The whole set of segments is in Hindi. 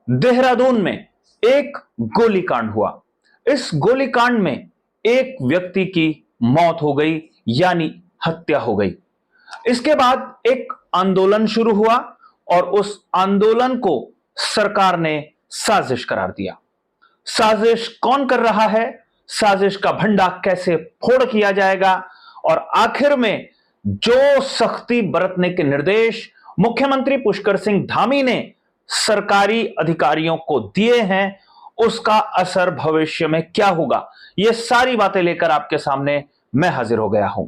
देहरादून में एक गोलीकांड हुआ। इस गोलीकांड में एक व्यक्ति की मौत हो गई, यानी हत्या हो गई। इसके बाद एक आंदोलन शुरू हुआ और उस आंदोलन को सरकार ने साजिश करार दिया। साजिश कौन कर रहा है, साजिश का भंडा कैसे फोड़ किया जाएगा और आखिर में जो सख्ती बरतने के निर्देश मुख्यमंत्री पुष्कर सिंह धामी ने सरकारी अधिकारियों को दिए हैं, उसका असर भविष्य में क्या होगा, यह सारी बातें लेकर आपके सामने मैं हाजिर हो गया हूं।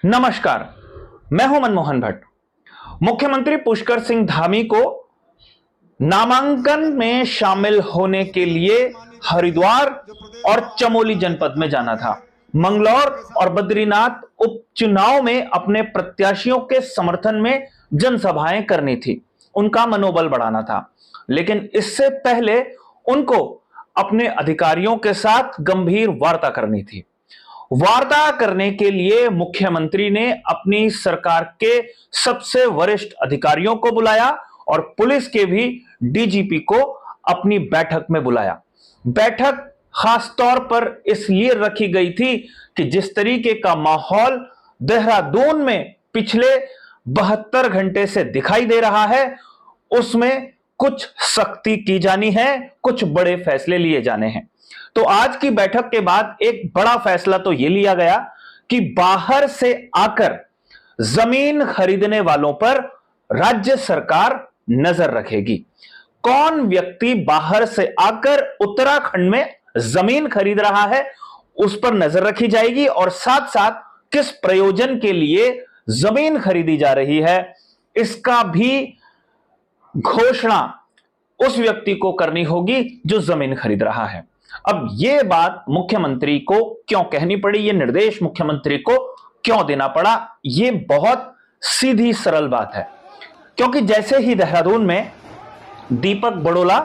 नमस्कार, मैं हूं मनमोहन भट्ट। मुख्यमंत्री पुष्कर सिंह धामी को नामांकन में शामिल होने के लिए हरिद्वार और चमोली जनपद में जाना था। मंगलौर और बद्रीनाथ उपचुनाव में अपने प्रत्याशियों के समर्थन में जनसभाएं करनी थी, उनका मनोबल बढ़ाना था। लेकिन इससे पहले उनको अपने अधिकारियों के साथ गंभीर वार्ता करनी थी। वार्ता करने के लिए मुख्यमंत्री ने अपनी सरकार के सबसे वरिष्ठ अधिकारियों को बुलाया और पुलिस के भी डीजीपी को अपनी बैठक में बुलाया। बैठक खास तौर पर इसलिए रखी गई थी कि जिस तरीके का माहौल देहरादून में पिछले 72 घंटे से दिखाई दे रहा है, उसमें कुछ सख्ती की जानी है, कुछ बड़े फैसले लिए जाने हैं। तो आज की बैठक के बाद एक बड़ा फैसला तो यह लिया गया कि बाहर से आकर जमीन खरीदने वालों पर राज्य सरकार नजर रखेगी। कौन व्यक्ति बाहर से आकर उत्तराखंड में जमीन खरीद रहा है, उस पर नजर रखी जाएगी और साथ साथ किस प्रयोजन के लिए जमीन खरीदी जा रही है, इसका भी घोषणा उस व्यक्ति को करनी होगी जो जमीन खरीद रहा है। अब यह बात मुख्यमंत्री को क्यों कहनी पड़ी, यह निर्देश मुख्यमंत्री को क्यों देना पड़ा, यह बहुत सीधी सरल बात है। क्योंकि जैसे ही देहरादून में दीपक बड़ोला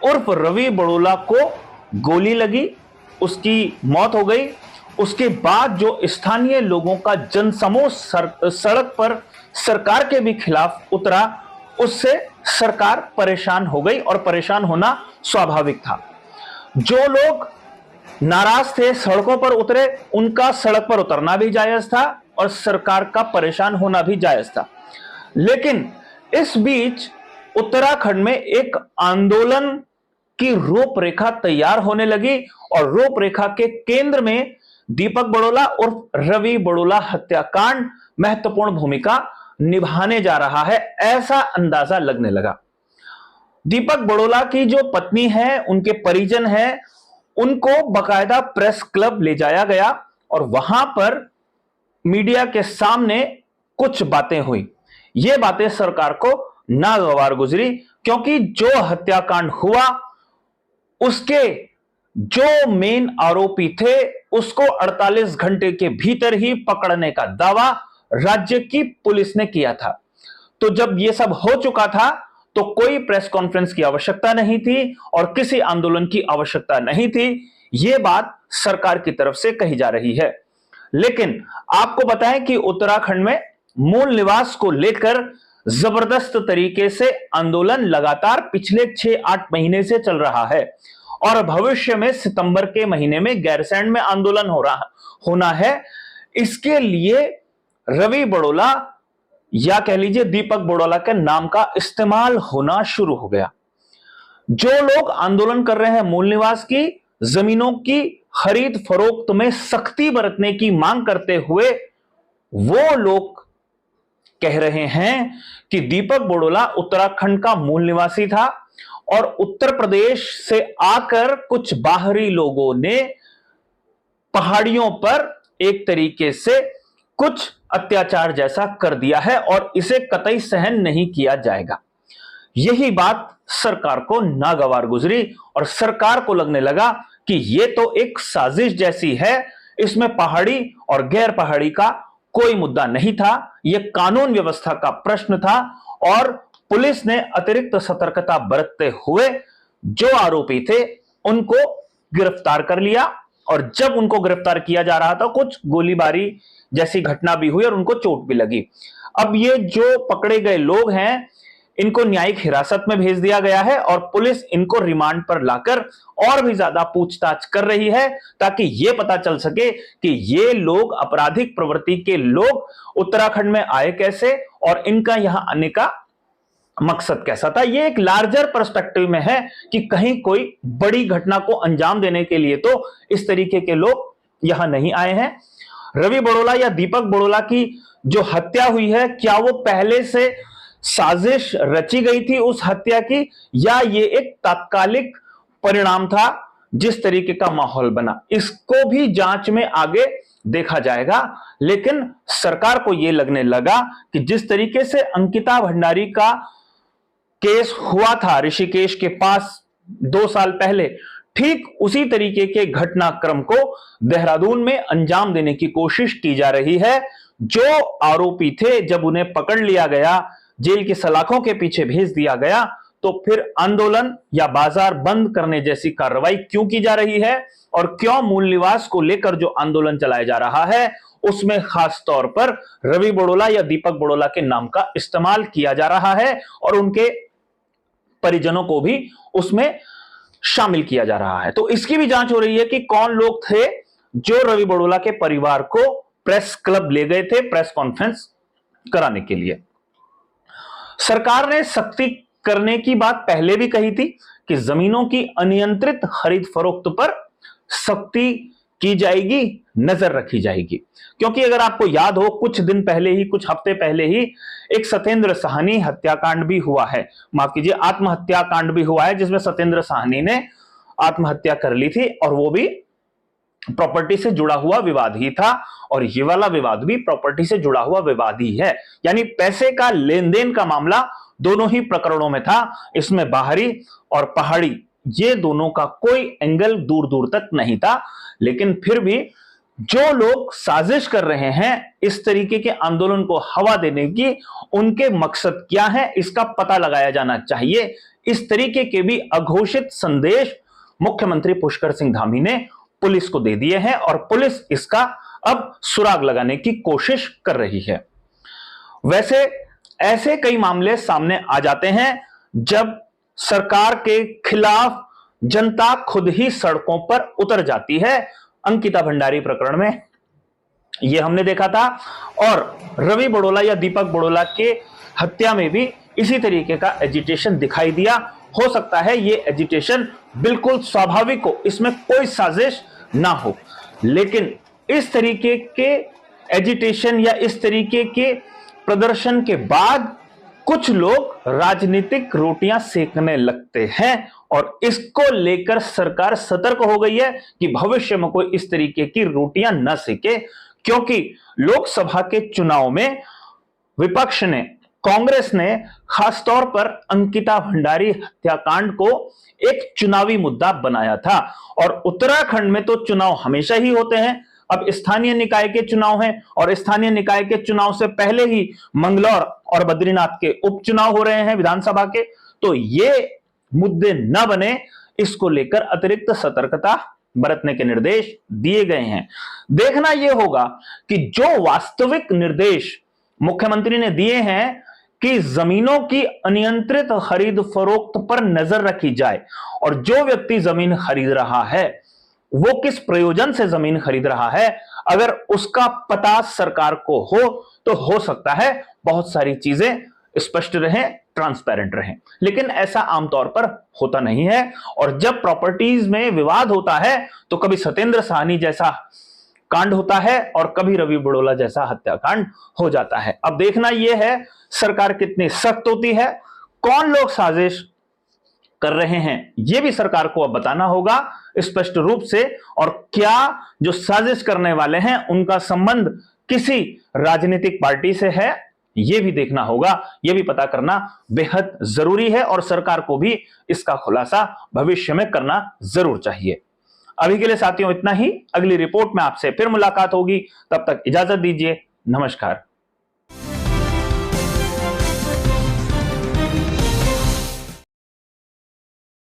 उर्फ रवि बड़ोला को गोली लगी, उसकी मौत हो गई, उसके बाद जो स्थानीय लोगों का जनसमूह सड़क पर सरकार के भी खिलाफ उतरा, उससे सरकार परेशान हो गई और परेशान होना स्वाभाविक था। जो लोग नाराज थे, सड़कों पर उतरे, उनका सड़क पर उतरना भी जायज था और सरकार का परेशान होना भी जायज था। लेकिन इस बीच उत्तराखंड में एक आंदोलन की रूपरेखा तैयार होने लगी और रूपरेखा के केंद्र में दीपक बड़ोला उर्फ रवि बड़ोला हत्याकांड महत्वपूर्ण भूमिका निभाने जा रहा है, ऐसा अंदाजा लगने लगा। दीपक बड़ोला की जो पत्नी है, उनके परिजन हैं, उनको बकायदा प्रेस क्लब ले जाया गया और वहां पर मीडिया के सामने कुछ बातें हुई। ये बातें सरकार को नागवार गुजरी, क्योंकि जो हत्याकांड हुआ उसके जो मेन आरोपी थे उसको 48 घंटे के भीतर ही पकड़ने का दावा राज्य की पुलिस ने किया था। तो जब यह सब हो चुका था तो कोई प्रेस कॉन्फ्रेंस की आवश्यकता नहीं थी और किसी आंदोलन की आवश्यकता नहीं थी, यह बात सरकार की तरफ से कही जा रही है। लेकिन आपको बताएं कि उत्तराखंड में मूल निवास को लेकर जबरदस्त तरीके से आंदोलन लगातार पिछले 6-8 महीने से चल रहा है और भविष्य में सितंबर के महीने में गैरसैंण में आंदोलन होना है। इसके लिए रवि बड़ोला या कह लीजिए दीपक बड़ोला के नाम का इस्तेमाल होना शुरू हो गया। जो लोग आंदोलन कर रहे हैं मूल निवास की जमीनों की खरीद फरोख्त में सख्ती बरतने की मांग करते हुए, वो लोग कह रहे हैं कि दीपक बड़ोला उत्तराखंड का मूल निवासी था और उत्तर प्रदेश से आकर कुछ बाहरी लोगों ने पहाड़ियों पर एक तरीके से कुछ अत्याचार जैसा कर दिया है और इसे कतई सहन नहीं किया जाएगा। यही बात सरकार को नागवार गुजरी और सरकार को लगने लगा कि यह तो एक साजिश जैसी है, इसमें पहाड़ी और गैर पहाड़ी का कोई मुद्दा नहीं था, यह कानून व्यवस्था का प्रश्न था और पुलिस ने अतिरिक्त सतर्कता बरतते हुए जो आरोपी थे उनको गिरफ्तार कर लिया और जब उनको गिरफ्तार किया जा रहा था कुछ गोलीबारी जैसी घटना भी हुई और उनको चोट भी लगी। अब ये जो पकड़े गए लोग हैं इनको न्यायिक हिरासत में भेज दिया गया है और पुलिस इनको रिमांड पर लाकर और भी ज्यादा पूछताछ कर रही है ताकि यह पता चल सके कि ये लोग आपराधिक प्रवृत्ति के लोग उत्तराखंड में आए कैसे और इनका यहां आने का मकसद कैसा था। यह एक लार्जर पर्सपेक्टिव में है कि कहीं कोई बड़ी घटना को अंजाम देने के लिए तो इस तरीके के लोग यहां नहीं आए हैं। रवि बड़ोला या दीपक बड़ोला की जो हत्या हुई है, क्या वो पहले से साजिश रची गई थी उस हत्या की, या ये एक तात्कालिक परिणाम था जिस तरीके का माहौल बना, इसको भी जांच में आगे देखा जाएगा। लेकिन सरकार को यह लगने लगा कि जिस तरीके से अंकिता भंडारी का केस हुआ था ऋषिकेश के पास 2 साल पहले, ठीक उसी तरीके के घटनाक्रम को देहरादून में अंजाम देने की कोशिश की जा रही है। जो आरोपी थे जब उन्हें पकड़ लिया गया, जेल की सलाखों के पीछे भेज दिया गया, तो फिर आंदोलन या बाजार बंद करने जैसी कार्रवाई क्यों की जा रही है और क्यों मूल निवास को लेकर जो आंदोलन चलाया जा रहा है उसमें खास तौर पर रवि बड़ोला या दीपक बड़ोला के नाम का इस्तेमाल किया जा रहा है और उनके परिजनों को भी उसमें शामिल किया जा रहा है। तो इसकी भी जांच हो रही है कि कौन लोग थे जो रवि बड़ोला के परिवार को प्रेस क्लब ले गए थे प्रेस कॉन्फ्रेंस कराने के लिए। सरकार ने सख्ती करने की बात पहले भी कही थी कि जमीनों की अनियंत्रित खरीद फरोख्त पर सख्ती की जाएगी, नजर रखी जाएगी। क्योंकि अगर आपको याद हो, कुछ दिन पहले ही, कुछ हफ्ते पहले ही एक सत्येंद्र साहनी हत्याकांड भी हुआ है, माफ कीजिए आत्महत्या कांड भी हुआ है, जिसमें सत्येंद्र साहनी ने आत्महत्या कर ली थी और वो भी प्रॉपर्टी से जुड़ा हुआ विवाद ही था। और ये वाला विवाद भी प्रॉपर्टी से जुड़ा हुआ विवाद ही है, यानी पैसे का लेन देन का मामला दोनों ही प्रकरणों में था। इसमें बाहरी और पहाड़ी ये दोनों का कोई एंगल दूर दूर तक नहीं था। लेकिन फिर भी जो लोग साजिश कर रहे हैं इस तरीके के आंदोलन को हवा देने की, उनके मकसद क्या है इसका पता लगाया जाना चाहिए। इस तरीके के भी अघोषित संदेश मुख्यमंत्री पुष्कर सिंह धामी ने पुलिस को दे दिए हैं और पुलिस इसका अब सुराग लगाने की कोशिश कर रही है। वैसे ऐसे कई मामले सामने आ जाते हैं जब सरकार के खिलाफ जनता खुद ही सड़कों पर उतर जाती है। अंकिता भंडारी प्रकरण में यह हमने देखा था और रवि बड़ोला या दीपक बड़ोला के हत्या में भी इसी तरीके का एजिटेशन दिखाई दिया। हो सकता है यह एजिटेशन बिल्कुल स्वाभाविक हो, इसमें कोई साजिश ना हो, लेकिन इस तरीके के एजिटेशन या इस तरीके के प्रदर्शन के बाद कुछ लोग राजनीतिक रोटियां सेकने लगते हैं और इसको लेकर सरकार सतर्क हो गई है कि भविष्य में कोई इस तरीके की रोटियां न सेके। क्योंकि लोकसभा के चुनाव में विपक्ष ने, कांग्रेस ने खासतौर पर अंकिता भंडारी हत्याकांड को एक चुनावी मुद्दा बनाया था और उत्तराखंड में तो चुनाव हमेशा ही होते हैं। अब स्थानीय निकाय के चुनाव हैं और स्थानीय निकाय के चुनाव से पहले ही मंगलौर और बद्रीनाथ के उपचुनाव हो रहे हैं विधानसभा के। तो ये मुद्दे न बने, इसको लेकर अतिरिक्त सतर्कता बरतने के निर्देश दिए गए हैं। देखना यह होगा कि जो वास्तविक निर्देश मुख्यमंत्री ने दिए हैं कि जमीनों की अनियंत्रित खरीद फरोख्त पर नजर रखी जाए और जो व्यक्ति जमीन खरीद रहा है वो किस प्रयोजन से जमीन खरीद रहा है, अगर उसका पता सरकार को हो तो हो सकता है बहुत सारी चीजें स्पष्ट रहें, ट्रांसपेरेंट रहें। लेकिन ऐसा आमतौर पर होता नहीं है और जब प्रॉपर्टीज में विवाद होता है तो कभी सत्येंद्र साहनी जैसा कांड होता है और कभी रवि बड़ोला जैसा हत्याकांड हो जाता है। अब देखना यह है सरकार कितनी सख्त होती है, कौन लोग साजिश कर रहे हैं यह भी सरकार को अब बताना होगा स्पष्ट रूप से, और क्या जो साजिश करने वाले हैं उनका संबंध किसी राजनीतिक पार्टी से है यह भी देखना होगा। यह भी पता करना बेहद जरूरी है और सरकार को भी इसका खुलासा भविष्य में करना जरूर चाहिए। अभी के लिए साथियों इतना ही, अगली रिपोर्ट में आपसे फिर मुलाकात होगी, तब तक इजाजत दीजिए, नमस्कार।